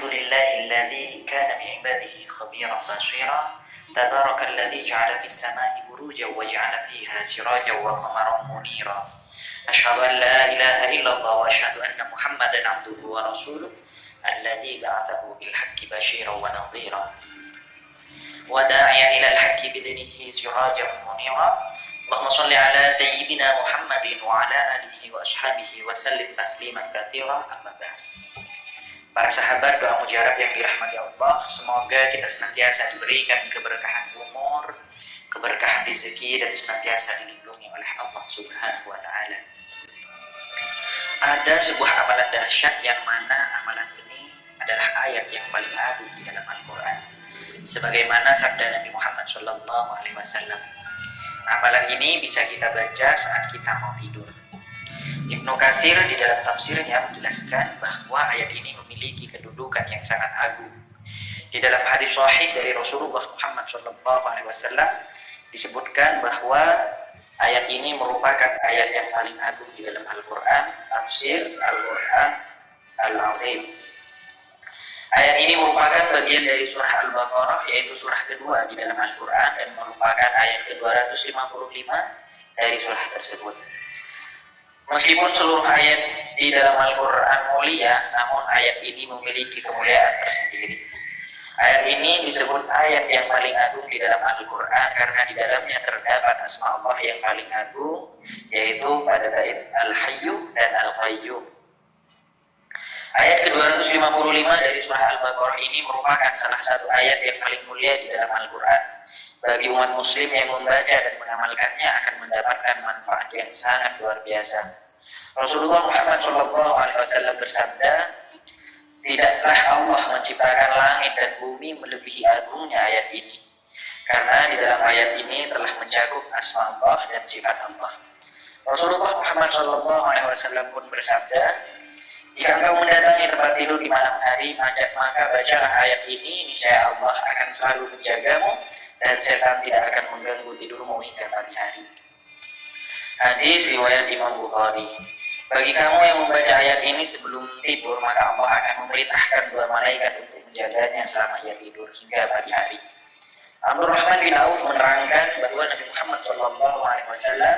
Alhamdulillahilladzi kana bi'ibadihi khabiran basira. Tabarakalladzi ja'ala fis sama'i burujan wa ja'ala fiha sirajan wa qamaran munira. Asyhadu an la ilaha illallah wa asyhadu anna Muhammadan abduhu wa rasuluh alladzi ba'athahu bil haqqi basyiran wa nadhira. Wa da'iyan ilal haqqi bidinihi sirajan munira. Allahumma shalli ala sayyidina Muhammadin wa ala alihi wa ashabihi wa sallim tasliman katsira. Amma ba'd. Para sahabat, doa mujarab yang dirahmati Allah, semoga kita senantiasa diberikan keberkahan umur, keberkahan rezeki, dan senantiasa dilindungi oleh Allah Subhanahu wa Ta'ala. Ada sebuah amalan dahsyat yang mana amalan ini adalah ayat yang paling agung di dalam Al-Quran. Sebagaimana sabda Nabi Muhammad SAW, amalan ini bisa kita baca saat kita mau tidur. Ibnu Katsir di dalam tafsirnya menjelaskan bahwa ayat ini memiliki kedudukan yang sangat agung. Di dalam hadis sahih dari Rasulullah Muhammad SAW disebutkan bahwa ayat ini merupakan ayat yang paling agung di dalam Al-Quran, tafsir Al-Quran Al-Azim. Ayat ini merupakan bagian dari surah Al-Baqarah, yaitu surah kedua di dalam Al-Quran, dan merupakan ayat ke-255 dari surah tersebut. Meskipun seluruh ayat di dalam Al-Quran mulia, namun ayat ini memiliki kemuliaan tersendiri. Ayat ini disebut ayat yang paling agung di dalam Al-Quran karena di dalamnya terdapat asma Allah yang paling agung, yaitu pada bait Al-Hayyu dan Al-Qayyum. Ayat ke-255 dari surah Al-Baqarah ini merupakan salah satu ayat yang paling mulia di dalam Al-Quran. Bagi umat muslim yang membaca dan mengamalkannya akan mendapatkan manfaat yang sangat luar biasa. Rasulullah Muhammad SAW bersabda, tidaklah Allah menciptakan langit dan bumi melebihi agungnya ayat ini. Karena di dalam ayat ini telah mencakup asma Allah dan sifat Allah. Rasulullah Muhammad SAW pun bersabda, jika engkau mendatangi tempat tidur di malam hari, maka bacalah ayat ini, niscaya Allah akan selalu menjagamu dan setan tidak akan mengganggu tidurmu hingga pagi hari. Hadis riwayat Imam Bukhari. Bagi kamu yang membaca ayat ini sebelum tidur, maka Allah akan memerintahkan 2 malaikat untuk menjaganya selama ia tidur hingga pagi hari. Abdurrahman bin Auf menerangkan bahwa Nabi Muhammad SAW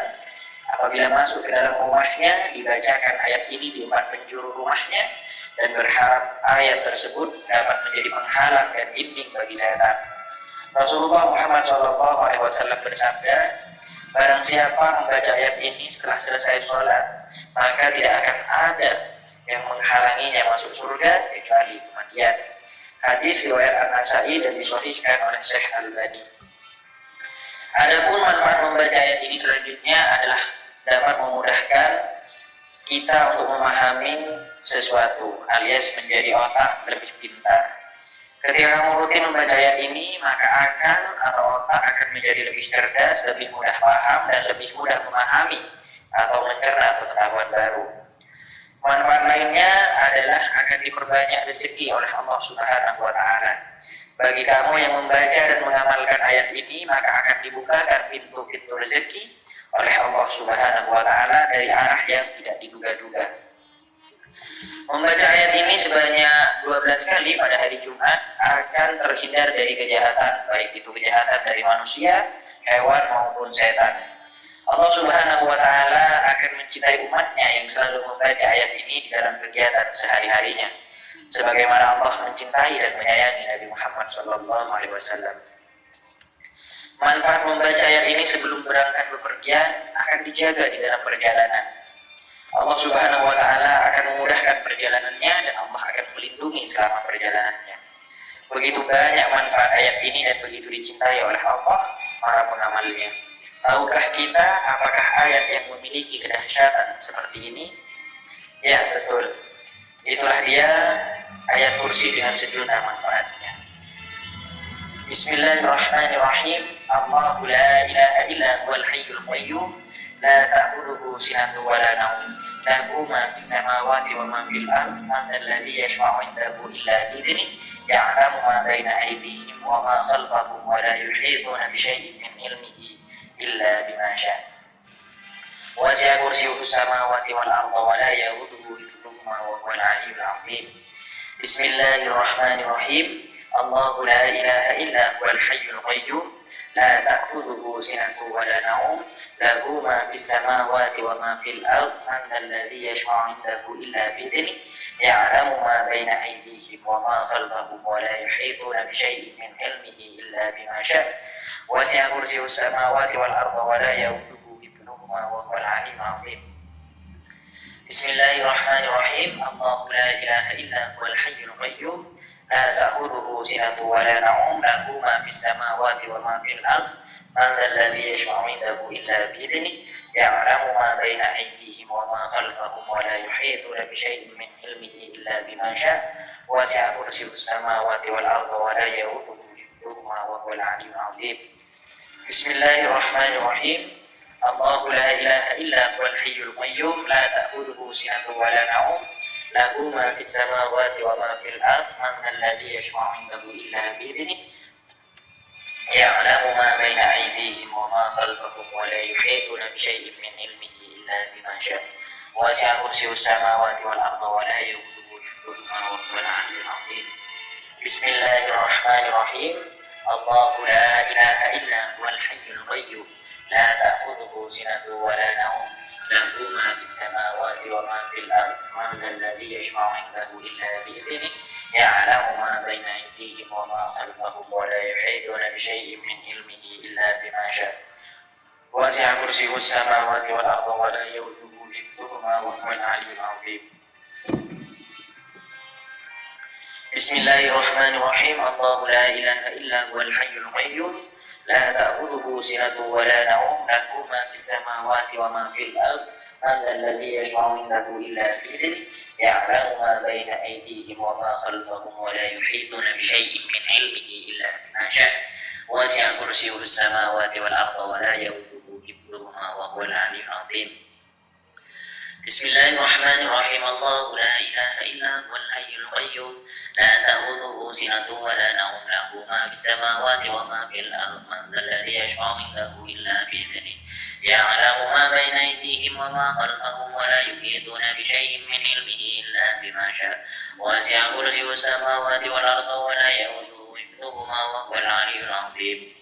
apabila masuk ke dalam rumahnya dibacakan ayat ini di 4 penjuru rumahnya dan berharap ayat tersebut dapat menjadi penghalang dan dinding bagi setan. Rasulullah Muhammad SAW bersabda, barang siapa membaca ayat ini setelah selesai sholat, maka tidak akan ada yang menghalanginya masuk surga kecuali kematian. Hadis riwayat An-Nasa'i dan disahihkan oleh Syekh Al-Albani. Adapun manfaat membaca ayat ini selanjutnya adalah dapat memudahkan kita untuk memahami sesuatu, alias menjadi otak lebih pintar. Ketika kamu rutin membaca ayat ini, maka otak akan menjadi lebih cerdas, lebih mudah paham, dan lebih mudah memahami atau mencerna pengetahuan baru. Manfaat lainnya adalah akan diperbanyak rezeki oleh Allah Subhanahu wa Ta'ala. Bagi kamu yang membaca dan mengamalkan ayat ini, maka akan dibukakan pintu-pintu rezeki oleh Allah Subhanahu wa Ta'ala dari arah yang tidak diduga-duga. Membaca ayat ini sebanyak 12 kali pada hari Jumat akan terhindar dari kejahatan, baik itu kejahatan dari manusia, hewan maupun setan. Allah Subhanahu wa Ta'ala akan mencintai umatnya yang selalu membaca ayat ini di dalam kegiatan sehari-harinya, sebagaimana Allah mencintai dan menyayangi Nabi Muhammad SAW. Manfaat membaca ayat ini sebelum berangkat bepergian akan dijaga di dalam perjalanan. Allah Subhanahu wa Ta'ala akan memudahkan perjalanannya dan Allah akan melindungi selama perjalanannya. Begitu banyak manfaat ayat ini dan begitu dicintai oleh Allah para pengamalnya. Tahukah kita apakah ayat yang memiliki kedahsyatan seperti ini? Ya, betul. Itulah dia ayat kursi dengan sejuta manfaatnya. Bismillahirrahmanirrahim. Allahu la ilaha illa huwal hayyul qayyum la ta'khudhuhu sinatun wa la nawm lahu ma fis samawati wa ma fil ardh man alladhi yashfa'u 'indahu illa bi idhnihi ya'lamu ma baina aydihim wa ma khalfahum wa la yuhituna bi syai'in min ilmihi illa bima syaa. Wasi'a kursiyyuhu samawati wal ardha wa la ya'uduhu hifdhuhuma wa huwal 'aliyyul 'azim. Bismillahirrahmanirrahim. Allahu la ilaha illa huwal hayyul qayyum la ta'khudhuhu sinatun wa la nawm lahu ma fis samawati wa ma fil ard man dzalladzi yashfa'u 'indahu illa bi'idhnihi ya'lamu ma baina aydihim wa ma khalfahum wa la yuhituna bi syai'in min 'ilmihi illa bima syaa' wasi'a kursiyyuhus samawati wal arda wa la ya'uduhu hifdhuhuma wa huwal 'aliyyul 'azim. Bismillahirrahmanirrahim. Allahu la ilaha illa huwal hayyul qayyum la ta'khudhuhu sinatun wa la nawm lahu ma fis samawati wa ma fil ard man dzalladzi yashfa'u 'indahu illa bi'idhnihi ya'lamu ma baina aydihim wa ma khalfahum wa la yuhituna bi syai'in min 'ilmihi illa bima syaa' wasi'a kursiyyuhus samawati wal arda wa la ya'uduhu hifdhuhuma wa huwal 'aliyyul 'azim. Bismillahirrahmanirrahim. Allahu la ilaha illa huwal hayyul qayyum la ta'khudhuhu sinatun wa la nawm lahu ma fis samawati wa ma fil ard man dzalladzi yashfa'u 'indahu illa bi'idhnihi ya'lamu ma baina aydihim wa ma khalfahum wa la yuhituna bi syai'in min 'ilmihi illa bima syaa' wasi'a kursiyyuhus samawati wal arda wa la ya'uduhu hifdhuhuma wa huwal 'aliyyul 'azim. Bismillahirrahmanirrahim. Allahu la ilaha illa huwal hayyul qayyum la ta'khudhuhu sinatun wa la nawm lahu ma fis samawati wa ma fil ard man dzalladzi yashfa'u 'indahu illa bi'idhnihi ya'lamu ma baina aydihim wa ma khalfahum wa la yuhituna bi syai'in min 'ilmihi illa bima syaa' wasi'a kursiyyuhus samawati wal arda wa la ya'uduhu hifdhuhuma wa huwal 'aliyyul 'azim. Bismillahirrahmanirrahim. Allahu la ilaha illa huwal hayyul qayyum la ta'khudhuhu sinatun wa la nawm lahu ma fis samawati wa ma fil ard man dzalladzi yashfa'u 'indahu illa bi'idhnihi ya'lamu ma baina aydihim wa ma khalfahum wa la yuhituna bi syai'in min 'ilmihi illa bima syaa' wasi'a kursiyyuhus samawati wal arda wa la ya'uduhu hifdhuhuma wa huwal 'aliyyul 'azim. Bismillahirrahmanirrahim. Allahu la ilaha illa huwal hayyul qayyum la ta'khudhuhu sinatun wa la nawm lahu ma fis samawati wa ma fil ard man dzalladzi yashfa'u 'indahu illa bi'idhnihi ya'lamu ma baina aydihim wa ma khalfahum wa la yuhituna bi syai'in min 'ilmihi illa bima syaa' wasi'a kursiyyuhus samawati wal arda wa la ya'uduhu hifdhuhuma wa huwal 'aliyyul 'azim.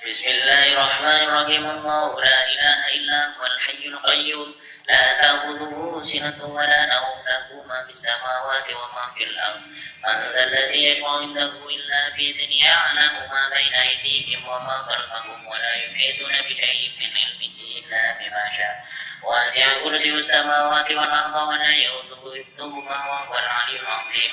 Bismillahirrahmanirrahim. Allahu la ilaha illa huwal hayyul qayyum la ta'khudhuhu sinatun wa la nawm lahu ma fis samawati wa ma fil ard man dzalladzi yashfa'u 'indahu illa bi'idhnihi ya'lamu ma baina aydihim wa ma khalfahum wa la yuhituna bi syai'in min 'ilmihi illa bima syaa' wasi'a kursiyyuhus samawati wal arda wa la ya'uduhu hifdhuhuma wa huwal 'aliyyul 'azim.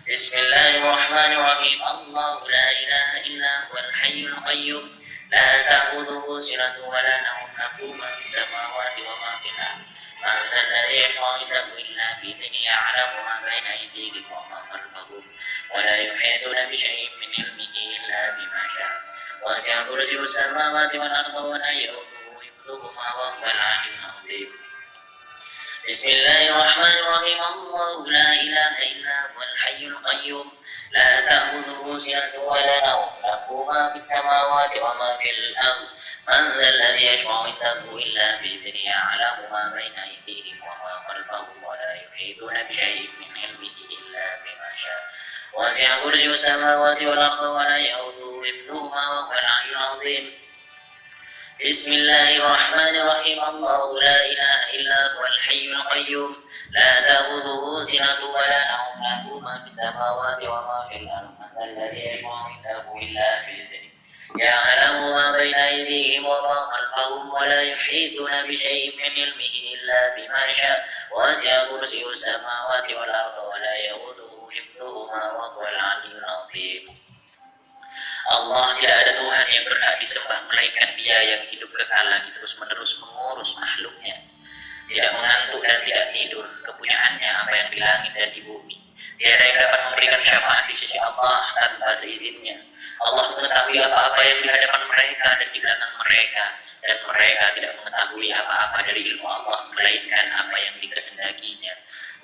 Bismillahirrahmanirrahim. Allahu la ilaha illa huwal hayyul qayyum la ta'khudhuhu sinatun wa la nawm lahu ma fis samawati wa ma fil ard man dzalladzi yashfa'u 'indahu illa bi'idhnihi ya'lamu ma baina aydihim wa ma khalfahum wa la yuhituna bi syai'in min 'ilmihi illa bima syaa' wasi'a kursiyyuhus samawati wal arda wa la ya'uduhu hifdhuhuma wa huwal 'aliyyul 'azim. Bismillahirrahmanirrahim. Allahu la ilaha illa huwal hayyul qayyum la ta'khudhuhu sinatun wa la nawm lahu ma fis samawati wa ma fil ard man dzalladzi yashfa'u 'indahu illa bi'idhnihi ya'lamu ma baina aydihim wa ma khalfahum wa la yuhituna bi syai'in min 'ilmihi illa bima syaa' wasi'a kursiyyuhus samawati wal arda wa la ya'uduhu hifdhuhuma wa huwal 'aliyyul 'azim. Bismillahirrahmanirrahim. Allahu la ilaha illa huwal hayyul qayyum la ta'khudhuhu sinatun wa la nawm lahu ma fis samawati wa ma fil ard man dzalladzi yashfa'u 'indahu illa bi'idhnihi ya'lamu ma baina aydihim wa ma khalfahum wa la yuhituna bi syai'in min 'ilmihi illa bima syaa' wasi'a kursiyyuhus samawati wal arda wa la ya'uduhu hifdhuhuma wa huwal 'aliyyul 'azim. Allah tidak ada Tuhan yang berhak disembah melainkan Dia yang hidup kekal lagi terus menerus mengurus makhluknya, tidak mengantuk dan tidak tidur. Kepunyaannya apa yang di langit dan di bumi. Tiada yang dapat memberikan syafaat di sisi Allah tanpa seizinnya. Allah mengetahui apa-apa yang di hadapan mereka dan di belakang mereka, dan mereka tidak mengetahui apa-apa dari ilmu Allah melainkan apa yang dikehendakinya.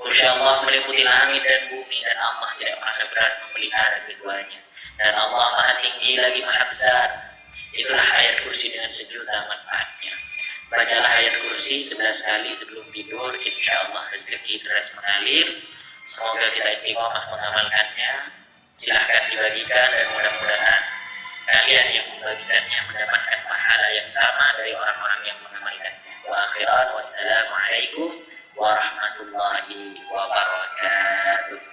Kursi Allah meliputi langit dan bumi, dan Allah tidak merasa berat memelihara keduanya. Dan Allah maha tinggi lagi maha besar. Itulah ayat kursi dengan sejuta manfaatnya. Bacalah ayat kursi 11 kali sebelum tidur, insya Allah rezeki deras mengalir. Semoga kita istiqomah mengamalkannya. Silahkan dibagikan dan mudah-mudahan kalian yang membagikannya mendapatkan pahala yang sama dari orang-orang yang mengamalkannya. Wa akhiran wassalamualaikum warahmatullahi wabarakatuh.